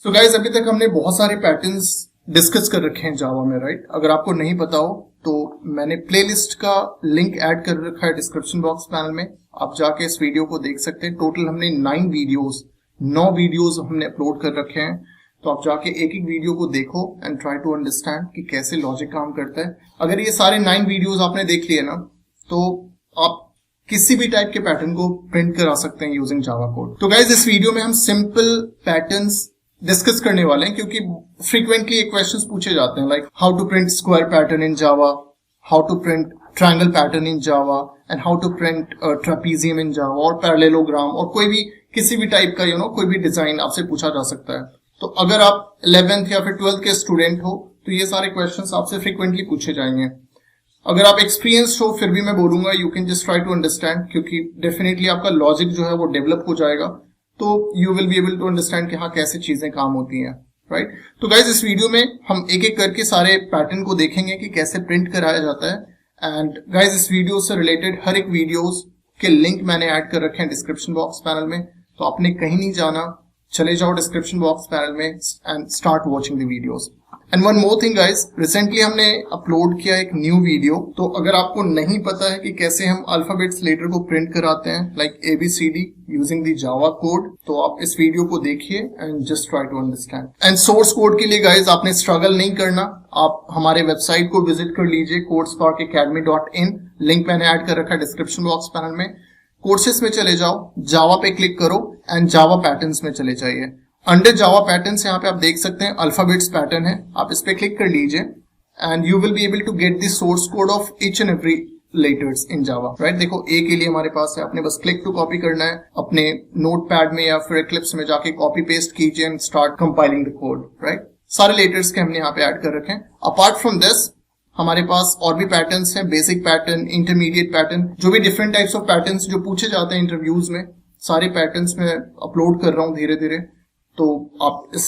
So guys अभी तक हमने बहुत सारे पैटर्न्स डिस्कस कर रखे हैं जावा में, राइट? अगर आपको नहीं पता हो तो मैंने प्लेलिस्ट का लिंक ऐड कर रखा है डिस्क्रिप्शन बॉक्स पैनल में, आप जाके इस वीडियो को देख सकते हैं। टोटल हमने 9 वीडियोस हमने अपलोड कर रखे हैं, तो आप जाके एक एक वीडियो को देखो एंड ट्राई टू अंडरस्टैंड कि कैसे लॉजिक काम करता है। अगर ये सारे 9 वीडियोस आपने देख लिए ना, तो आप किसी भी टाइप के पैटर्न को प्रिंट करा सकते हैं यूजिंग जावा कोड। तो गाइज इस वीडियो में हम सिंपल पैटर्न्स डिस्कस करने वाले हैं, क्योंकि फ्रीक्वेंटली ये क्वेश्चंस पूछे जाते हैं, like how to print square pattern in Java, how to print triangle pattern in Java and how to print trapezium in Java और पैरेललोग्राम, और कोई भी किसी भी टाइप का कोई भी डिजाइन आपसे पूछा जा सकता है। तो अगर आप 11th या फिर 12th के स्टूडेंट हो तो ये सारे क्वेश्चंस आपसे फ्रीक्वेंटली पूछे जाएंगे। अगर आप एक्सपीरियंस्ड हो फिर भी मैं बोलूंगा you can just try to understand, क्योंकि डेफिनेटली आपका लॉजिक जो है वो डेवलप हो जाएगा, तो you will be able to understand कि हाँ कैसे चीजें काम होती हैं, राइट? तो गाइज इस वीडियो में हम एक एक करके सारे पैटर्न को देखेंगे कि कैसे प्रिंट कराया जाता है। एंड गाइज इस वीडियो से रिलेटेड हर एक वीडियोस के लिंक मैंने ऐड कर रखे हैं डिस्क्रिप्शन बॉक्स पैनल में, तो आपने कहीं नहीं जाना, चले जाओ डिस्क्रिप्शन बॉक्स पैनल में and start watching the videos. And one more thing guys, recently हमने अपलोड किया एक न्यू वीडियो, तो अगर आपको नहीं पता है कि कैसे हम अल्फाबेट्स लेटर को प्रिंट कराते हैं like ABCD using the Java code, तो आप इस वीडियो को देखिए and just try to understand. And source code के लिए गाइज आपने स्ट्रगल नहीं करना, आप हमारे वेबसाइट को विजिट कर लीजिए codesparkacademy.in, लिंक मैंने ऐड कर रखा है डिस्क्रिप्शन बॉक्स पैनल में। कोर्सेस में चले जाओ, जावा पे क्लिक करो एंड जावा पैटर्न्स में चले जाइए। अंडर जावा पैटर्न्स यहाँ पे आप देख सकते हैं अल्फाबेट्स पैटर्न है, आप इस पे क्लिक कर लीजिए and you will be able to get the source code of each and every letters in Java, right? देखो ए के लिए हमारे पास है, आपने बस क्लिक टू कॉपी करना है, अपने नोटपैड में या फिर एक्लिप्स में जाके कॉपी पेस्ट कीजिए and start compiling the code, right? सारे लेटर्स के हमने यहाँ पे ऐड कर रखे हैं। अपार्ट फ्रॉम दिस हमारे पास और भी पैटर्न्स हैं, बेसिक पैटर्न, इंटरमीडिएट पैटर्न, जो भी डिफरेंट टाइप्स ऑफ पैटर्न्स जो पूछे जाते हैं इंटरव्यूज में, सारे पैटर्न्स में अपलोड कर रहा हूँ धीरे धीरे। तो आप इस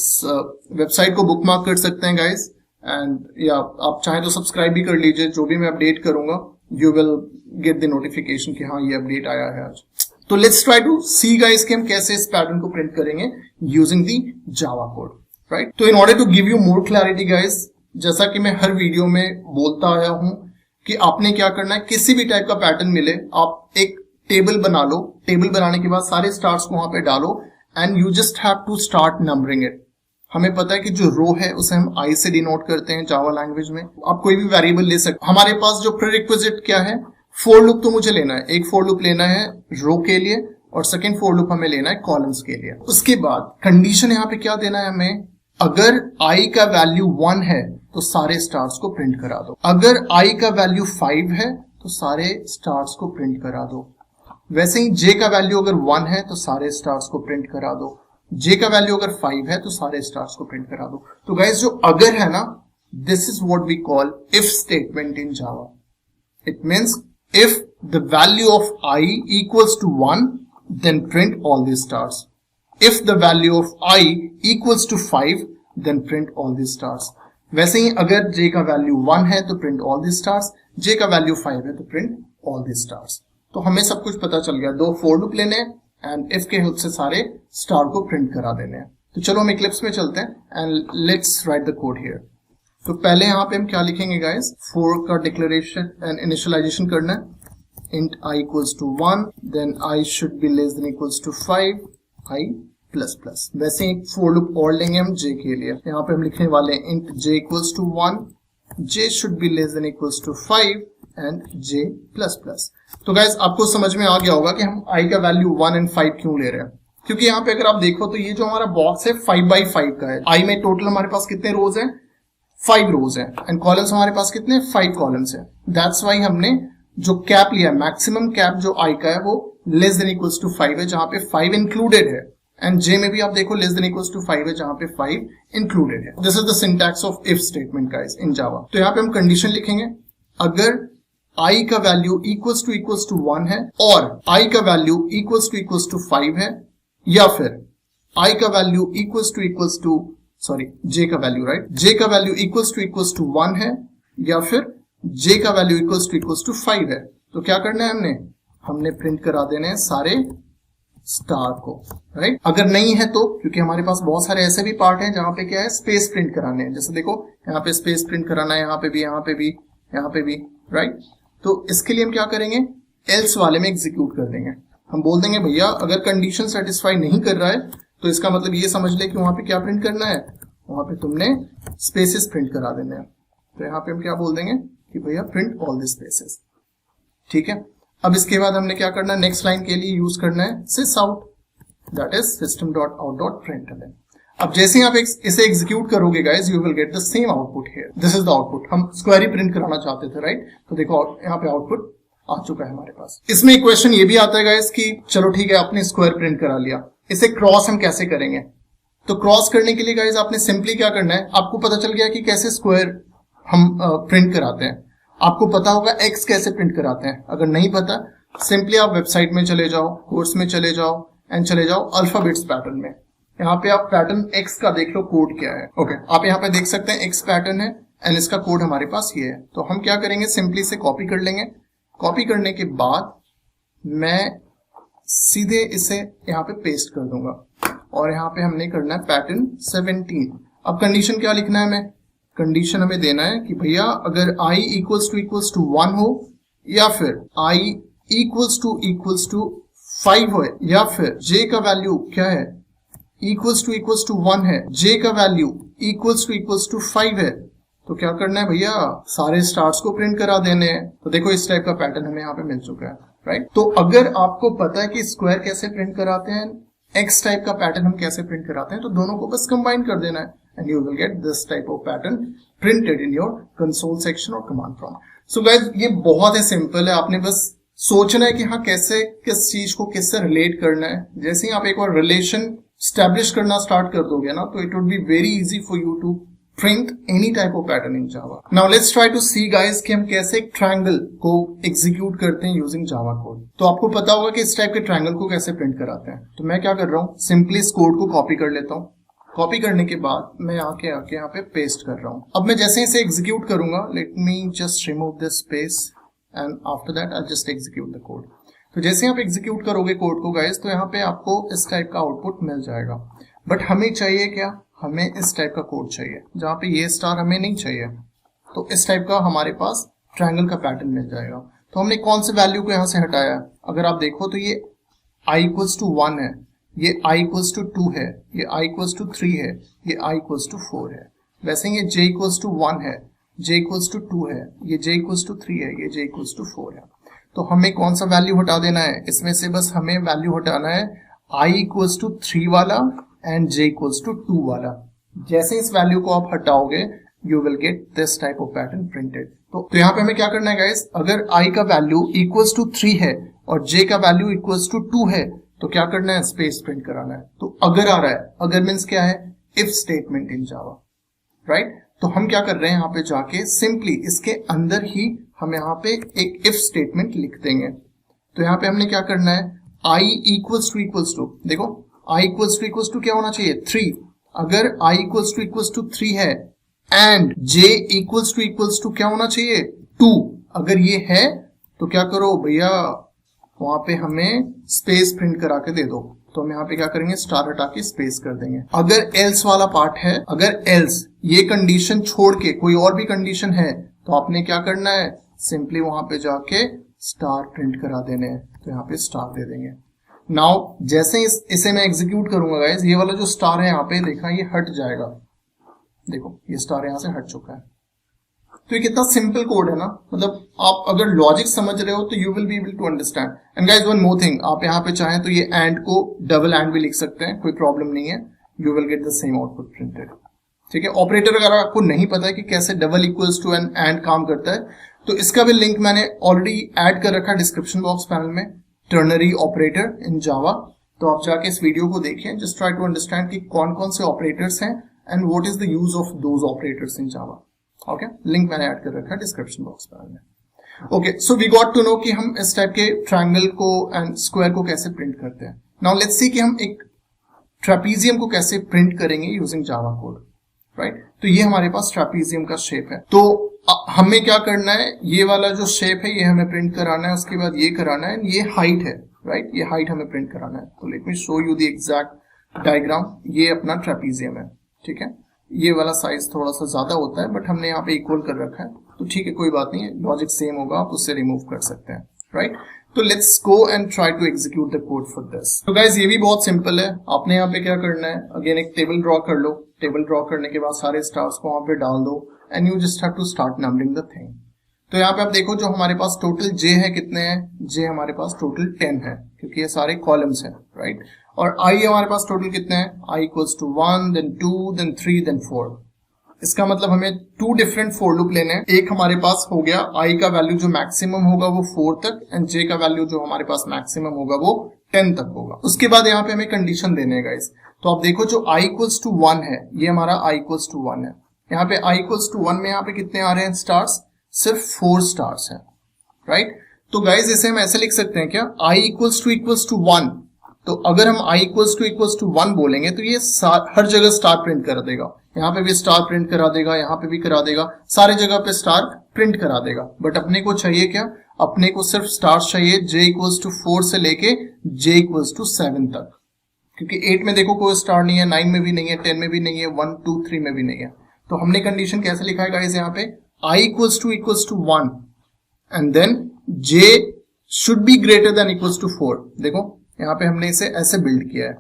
वेबसाइट को बुकमार्क कर सकते हैं गाइज, एंड या आप चाहें तो सब्सक्राइब भी कर लीजिए, जो भी मैं अपडेट करूंगा you will get the notification कि हाँ ये अपडेट आया है आज। तो let's try to see guys कि हम कैसे इस पैटर्न को प्रिंट करेंगे using the Java code, right? तो in order to give you more clarity guys, जैसा कि मैं हर वीडियो में बोलता आया हूं कि आपने क्या करना है, किसी भी टाइप का पैटर्न मिले आप एक टेबल बना लो, टेबल बनाने के बाद सारे स्टार्स को वहां पे डालो and you just have to start numbering it. हमें पता है कि जो रो है उसे हम आई से डिनोट करते हैं जावा लैंग्वेज में। आप कोई भी वेरिएबल ले सकते, हमारे पास जो प्रीरिक्विजिट क्या है, फोर लूप तो मुझे लेना है, एक फोर लूप लेना है रो के लिए और सेकेंड फोर लूप हमें लेना है कॉलम्स के लिए। उसके बाद कंडीशन यहाँ पे क्या देना है हमें, अगर आई का वैल्यू 1 है तो सारे स्टार्स को प्रिंट करा दो, अगर आई का वैल्यू 5 है तो सारे स्टार्स को प्रिंट करा दो। वैसे ही जे का वैल्यू अगर 1 है तो सारे स्टार्स को प्रिंट करा दो, जे का वैल्यू अगर 5 है तो सारे स्टार्स को प्रिंट करा दो। तो गाइस जो अगर है ना, this is what we call if statement in Java. It means if the value of i equals to 1 then print all the stars, if the value of i equals to 5 then print all the stars. वैसे ही अगर j का value 1 है तो print all the stars, j का value 5 है तो print all the stars. तो हमें सब कुछ पता चल गया, 2 फोर लूप लेने हैं एंड इफ के हेल्प से सारे स्टार को प्रिंट करा देने हैं। तो चलो हम इक्लिप्स में चलते हैं and let's write the code here. तो पहले यहाँ पे हम क्या लिखेंगे गाइस, 4 का डिक्लेरेशन एंड इनिशियलाइजेशन करना है। Int i equals to 1 then i should be less than equals to 5 i plus plus. वैसे एक फोर लूप और लेंगे हम जे के लिए, यहाँ पे हम लिखने वाले हैं int j equals to 1, j should be less than equals to 5 and j plus plus. तो गाइज आपको समझ में आ गया होगा कि हम i का वैल्यू 1 एंड 5 क्यों ले रहे हैं, क्योंकि यहाँ पे अगर आप देखो तो ये जो हमारा बॉक्स है 5 by 5 का है। i में टोटल हमारे पास कितने रोज हैं, 5 रोज हैं एंड कॉलम्स हमारे पास कितने, 5 कॉलम्स हैं। दैट्स वाई हमने जो कैप लिया, मैक्सिमम कैप जो i का है वो लेस देन इक्वल्स टू 5 है, जहां पे 5 इंक्लूडेड है, एंड j में भी आप देखो लेस देन इक्वल्स टू 5 है, जहां पे 5 इंक्लूडेड है। This is the syntax of if statement guys in Java. तो यहाँ पे हम कंडीशन लिखेंगे, अगर i का वैल्यू इक्वल्स टू 1 है और i का वैल्यू इक्वल्स टू 5 है, या फिर i का value equals to sorry j का वैल्यू, राइट, j का वैल्यू इक्वल्स टू 1 है, या फिर j का वैल्यू इक्वल्स टू 5 है, तो क्या करना है हमने प्रिंट करा देने हैं सारे स्टार को, राइट। अगर नहीं है तो, क्योंकि हमारे पास बहुत सारे ऐसे भी पार्ट हैं जहां पे क्या है, स्पेस प्रिंट कराने हैं। जैसे देखो यहाँ पे स्पेस प्रिंट कराना है, यहाँ पे भी, यहाँ पे भी, यहाँ पे भी, राइट। तो इसके लिए हम क्या करेंगे, एल्स वाले में एग्जीक्यूट कर देंगे। हम बोल देंगे भैया अगर कंडीशन सेटिस्फाई नहीं कर रहा है तो इसका मतलब ये समझ ले कि वहां पे क्या प्रिंट करना है, वहां पे तुमने स्पेसेस प्रिंट करा देने हैं। तो यहाँ पे हम क्या बोल देंगे कि भैया प्रिंट ऑल द स्पेसेस, ठीक है। अब इसके बाद हमने क्या करना है, नेक्स्ट लाइन के लिए यूज करना है sys out, that is system.out.println। अब जैसे ही आप इसे एग्जीक्यूट करोगे guys, you will get the same output here. This is the output. हम स्क्वायर ही प्रिंट कराना चाहते थे, राइट। तो देखो यहाँ पे आउटपुट आ चुका है हमारे पास। इसमें एक क्वेश्चन ये भी आता है गाइस कि चलो ठीक है, आपने स्क्वायर प्रिंट करा लिया, इसे क्रॉस हम कैसे करेंगे। तो क्रॉस करने के लिए गाइस आपने सिंपली क्या करना है, आपको पता चल गया कि कैसे स्क्वायर हम प्रिंट कराते हैं। आपको पता होगा एक्स कैसे प्रिंट कराते हैं। अगर नहीं पता, सिंपली आप वेबसाइट में चले जाओ, कोर्स में चले जाओ एंड चले जाओ अल्फाबेट्स पैटर्न में। यहाँ पे आप पैटर्न एक्स का देख लो कोड क्या है। ओके, आप यहाँ पे देख सकते हैं एक्स पैटर्न है एंड इसका कोड हमारे पास ये है। तो हम क्या करेंगे, सिंपली इसे कॉपी कर लेंगे। कॉपी करने के बाद मैं सीधे इसे यहाँ पे पेस्ट कर दूंगा और यहाँ पे हमने करना है पैटर्न 17। अब कंडीशन क्या लिखना है, हमें कंडीशन हमें देना है कि भैया अगर i इक्वल्स टू 1 हो, या फिर i इक्वल्स टू 5 हो, या फिर j का वैल्यू क्या है, इक्वल्स टू 1 है, j का वैल्यू इक्वल्स टू 5 है, तो क्या करना है भैया, सारे स्टार्स को प्रिंट करा देने हैं। तो देखो इस टाइप का पैटर्न हमें यहाँ पे मिल चुका है, राइट। तो अगर आपको पता है कि स्क्वायर कैसे प्रिंट कराते हैं, एक्स टाइप का पैटर्न हम कैसे प्रिंट कराते हैं, तो दोनों को बस कंबाइन कर देना है and you will get this type of pattern printed in your console section or command prompt. So guys, ये बहुत ही सिंपल है। आपने बस सोचना है कि हाँ कैसे किस चीज को किससे रिलेट करना है। जैसे ही आप एक बार रिलेशन स्टैब्लिश करना स्टार्ट कर दोगे ना, तो it would be very easy for you to print any type of pattern in Java. Now let's try to see guys कि हम कैसे एक ट्रायंगल को एग्जीक्यूट करते हैं यूजिंग जावा कोड। तो आपको पता होगा कि इस टाइप के ट्रायंगल को कैसे प्रिंट कराते हैं। तो मैं क्या कर रहा हूँ, सिंपली इस कोड को कॉपी कर लेता हूँ। कॉपी करने के बाद मैं आके यहाँ पे पेस्ट कर रहा हूँ। अब मैं जैसे इसे एग्जीक्यूट करूंगा, let me just remove this space and after that I just execute the code. तो जैसे आप एग्जीक्यूट करोगे कोड को गाइस, तो यहाँ पे आपको इस टाइप का आउटपुट मिल जाएगा। बट हमें चाहिए क्या, हमें इस टाइप का कोड चाहिए जहाँ पे ये स्टार हमें नहीं चाहिए। तो इस टाइप का हमारे पास ट्रायंगल का पैटर्न मिल जाएगा। तो हमने कौन से वैल्यू को यहाँ से हटाया, अगर आप देखो तो ये i इक्वल्स टू 1 है, ये i इक्वल्स टू 2 है, ये i इक्वल्स टू 3 है, ये i इक्वल्स टू 4 है। वैसे ये j इक्वल्स टू 1 है, j इक्वल्स टू 2 है, ये j इक्वल्स टू 3 है, ये j इक्वल्स टू 4 है। तो हमें कौन सा वैल्यू हटा देना है, इसमें से बस हमें वैल्यू हटाना है i इक्वल्स टू 3 वाला एंड j इक्वल्स टू 2 वाला। जैसे इस वैल्यू को आप हटाओगे, you will get this type of pattern printed. तो यहाँ पे हमें क्या करना है गाइस, अगर i का वैल्यू इक्वल्स टू 3 है और j का वैल्यू इक्वल्स टू 2 है, तो क्या करना है, स्पेस प्रिंट कराना है। तो अगर आ रहा है, अगर मीन्स क्या है, if statement in Java, right. तो हम क्या कर रहे हैं, यहाँ पे जाके सिंपली इसके अंदर ही हम यहाँ पे एक इफ स्टेटमेंट लिख देंगे। तो यहाँ पे हमने क्या करना है, i इक्वल्स टू देखो i इक्वल्स टू क्या होना चाहिए, 3। अगर i इक्वल्स टू 3 है एंड j इक्वल्स टू क्या होना चाहिए, 2। अगर ये है तो क्या करो भैया, वहां पे हमें स्पेस प्रिंट करा के दे दो। तो हम यहाँ पे क्या करेंगे, स्टार हटा के स्पेस कर देंगे। अगर एल्स वाला पार्ट है, अगर एल्स ये कंडीशन छोड़ के कोई और भी कंडीशन है, तो आपने क्या करना है, सिंपली वहां पे जाके स्टार प्रिंट करा देने हैं। तो यहाँ पे स्टार दे देंगे। नाउ जैसे इसे मैं एग्जीक्यूट करूंगा गाइस, ये वाला जो स्टार है यहाँ पे देखना, ये हट जाएगा। देखो ये स्टार यहाँ से हट चुका है। तो ये कितना सिंपल कोड है ना, मतलब आप अगर लॉजिक समझ रहे हो तो you will be able to understand. And guys one more thing, आप यहाँ पे चाहें तो ये एंड को डबल एंड भी लिख सकते हैं, कोई प्रॉब्लम नहीं है। You will get the same output printed, ठीक है। ऑपरेटर अगर आपको नहीं पता है कि कैसे डबल इक्वल्स टू एंड काम करता है, तो इसका भी लिंक मैंने ऑलरेडी ऐड कर रखा है डिस्क्रिप्शन बॉक्स पैनल में, टर्नरी ऑपरेटर इन जावा। तो आप जाके इस वीडियो को देखें, जस्ट ट्राई टू अंडरस्टैंड कि कौन कौन से ऑपरेटर्स हैं and what is the use of those operators in Java. Okay, link मैंने ऐड कर रखा है डिस्क्रिप्शन बॉक्स पैनल में। Okay, so we got to know कि हम इस टाइप के ट्रायंगल को एंड स्क्वायर को कैसे प्रिंट करते हैं। नाउ लेट्स सी कि हम एक ट्रेपीजियम को कैसे प्रिंट करेंगे यूजिंग जावा कोड, राइट। तो ये हमारे पास ट्रेपीजियम का शेप है। तो हमें क्या करना है, ये वाला जो शेप है ये हमें प्रिंट कराना है, उसके बाद ये कराना है, ये हाइट है, राइट, ये हाइट हमें प्रिंट कराना है। तो let me show you the exact diagram. ये अपना ट्रेपीजियम है, ठीक है, ये वाला साइज थोड़ा सा ज्यादा होता है बट हमने यहाँ पे इक्वल कर रखा है, तो ठीक है, कोई बात नहीं है, लॉजिक सेम होगा, आप उससे रिमूव कर सकते हैं, राइट। तो let's go and try to execute the code for this. तो गाइस ये भी बहुत सिंपल है। आपने यहाँ पे क्या करना है, अगेन एक टेबल ड्रॉ कर लो। टेबल ड्रॉ करने के बाद सारे स्टार्स को वहां पे डाल दो and you just have to start numbering the thing. तो यहाँ पे आप देखो जो हमारे पास टोटल जे है कितने हैं, जे हमारे पास टोटल 10 है क्योंकि ये सारे कॉलम्स हैं, राइट। और आई हमारे पास टोटल कितने हैं, I equals to 1 then 2 then 3 then 4। इसका मतलब हमें 2 डिफरेंट फॉर लूप लेने हैं। एक हमारे पास हो गया आई का वैल्यू जो मैक्सिमम होगा वो 4 तक एंड जे का वैल्यू जो हमारे पास मैक्सिमम होगा वो 10 तक होगा। उसके बाद यहाँ पे हमें कंडीशन देने हैं गाइस। तो आप देखो जो आई इक्वल्स टू 1 है, ये हमारा आई इक्वल्स टू 1 है। यहाँ पे आई इक्वल्स टू 1 में यहाँ पे कितने आ रहे हैं स्टार्स, सिर्फ 4 स्टार्स हैं, राइट। तो गाइस इसे हम ऐसे लिख सकते हैं क्या, आई इक्वल्स टू 1। तो अगर हम आई इक्वल्स टू 1 बोलेंगे तो ये हर जगह स्टार प्रिंट कर देगा। यहाँ पे भी स्टार प्रिंट करा देगा, यहाँ पे भी करा देगा, सारे जगह पे स्टार प्रिंट करा देगा। बट अपने को चाहिए क्या, अपने को सिर्फ स्टार्स चाहिए जे इक्वल्स टू 4 से लेके जे इक्वल्स टू 7 तक, क्योंकि 8 में देखो कोई स्टार नहीं है, 9 में भी नहीं है, 10 में भी नहीं है, 1 2 3 में भी नहीं है। तो हमने कंडीशन कैसे लिखा है गाइस, यहाँ पे I equals to 1 and then j should be greater than equals to 4। देखो यहाँ पे हमने इसे ऐसे बिल्ड किया है,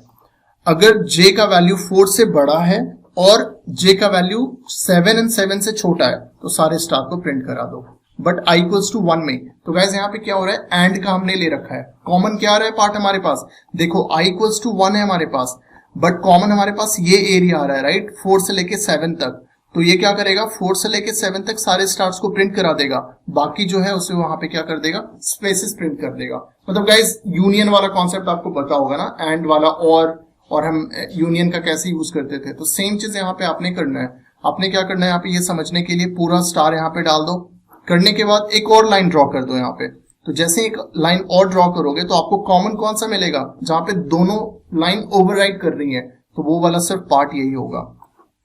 अगर j का वैल्यू 4 से बड़ा है और j का वैल्यू 7 एंड 7 से छोटा है तो सारे स्टार को प्रिंट करा दो। बट i इक्वल्स टू 1 में, तो गाइस यहाँ पे क्या हो रहा है, एंड का हमने ले रखा है। कॉमन क्या आ रहा है पार्ट हमारे पास, देखो i इक्वल्स टू 1 है हमारे पास, बट कॉमन हमारे पास ये एरिया आ रहा है, राइट, 4 से लेके 7 तक। तो ये क्या करेगा, 4 से लेके 7 तक सारे स्टार्स को प्रिंट करा देगा, बाकी जो है उसे वहां पे क्या कर देगा, स्पेसेस प्रिंट कर देगा। मतलब गाइस यूनियन वाला कॉन्सेप्ट आपको पता होगा ना, एंड वाला, और हम यूनियन का कैसे यूज करते थे। तो सेम चीज यहाँ पे आपने करना है। आपने क्या करना है, यहाँ पे ये समझने के लिए पूरा स्टार यहाँ पे डाल दो। करने के बाद एक और लाइन ड्रॉ कर दो यहाँ पे। तो जैसे एक लाइन और ड्रॉ करोगे तो आपको कॉमन कौन सा मिलेगा, जहां पे दोनों लाइन ओवरराइड कर रही है, तो वो वाला सिर्फ पार्ट यही होगा।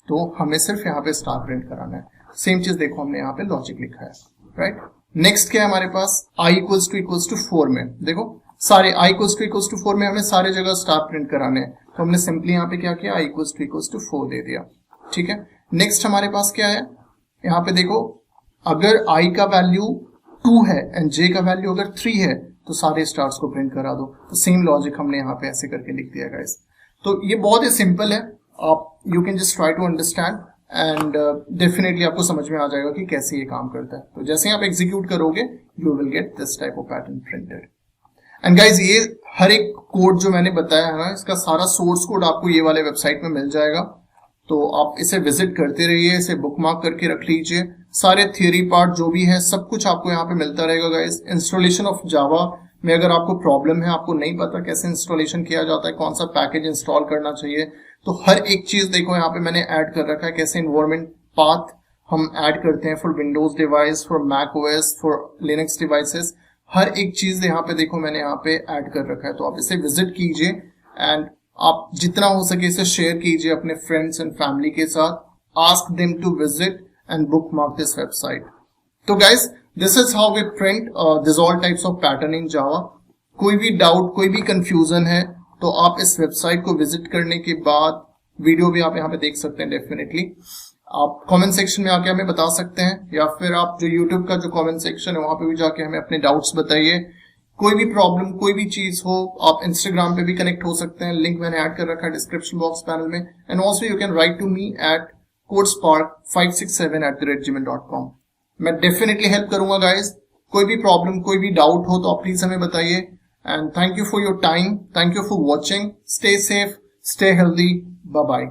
तो हमें सिर्फ यहाँ पे स्टार प्रिंट कराना है। सेम चीज देखो हमने यहाँ पे लॉजिक लिखा है, राइट। नेक्स्ट क्या है हमारे पास, आई इक्वल्स टू 4 में देखो सारे आई इक्वल्स टू 4 में हमें सारे जगह स्टार प्रिंट कराने हैं। तो हमने सिंपली यहाँ पे क्या किया, आई इक्वल्स टू 4 दे दिया, ठीक है। नेक्स्ट हमारे पास क्या है, यहाँ पे देखो अगर आई का वैल्यू 2 है एंड जे का वैल्यू अगर 3 है तो सारे स्टार्स को प्रिंट करा दो। तो सेम लॉजिक हमने यहाँ पे ऐसे करके लिख दिया गाइस। तो ये बहुत ही सिंपल है, आप you can just try to understand and definitely आपको समझ में आ जाएगा कि कैसे ये काम करता है। तो जैसे ही आप एग्जीक्यूट करोगे you will get this type of pattern printed. And guys ये हर एक कोड जो मैंने बताया है ना, इसका सारा सोर्स कोड आपको ये वाले वेबसाइट में मिल जाएगा। तो आप इसे विजिट करते रहिए, इसे बुकमार्क करके रख लीजिए। सारे थियरी पार्ट जो भी है सब कुछ आपको यहाँ पे मिलता रहेगा गाइज। इंस्टॉलेशन ऑफ जावा में अगर आपको प्रॉब्लम है, आपको नहीं पता कैसे इंस्टॉलेशन किया जाता है, कौन सा पैकेज इंस्टॉल करना चाहिए, तो हर एक चीज देखो यहाँ पे मैंने ऐड कर रखा है। कैसे इन्वायरमेंट पाथ हम ऐड करते हैं for Windows device, for Mac OS, for Linux devices, हर एक चीज यहाँ पे देखो मैंने यहाँ पे ऐड कर रखा है। तो आप इसे विजिट कीजिए एंड आप जितना हो सके इसे शेयर कीजिए अपने फ्रेंड्स एंड फैमिली के साथ। Ask them to visit and bookmark this website. तो guys this is how we print this all types of pattern in Java. कोई भी डाउट, कोई भी कंफ्यूजन है तो आप इस वेबसाइट को विजिट करने के बाद वीडियो भी आप यहाँ पे देख सकते हैं। डेफिनेटली आप कमेंट सेक्शन में आके हमें बता सकते हैं, या फिर आप जो यूट्यूब का जो कमेंट सेक्शन है वहां पे भी जाके हमें अपने डाउट्स बताइए। कोई भी प्रॉब्लम, कोई भी चीज हो, आप इंस्टाग्राम पे भी कनेक्ट हो सकते हैं, लिंक मैंने ऐड कर रखा है डिस्क्रिप्शन बॉक्स पैनल में। And also you can write to me at codespark567@gmail.com। मैं डेफिनेटली हेल्प करूंगा गाइज। कोई भी प्रॉब्लम, कोई भी डाउट हो तो आप प्लीज हमें बताइए। And thank you for your time. Thank you for watching. Stay safe, stay healthy. Bye-bye.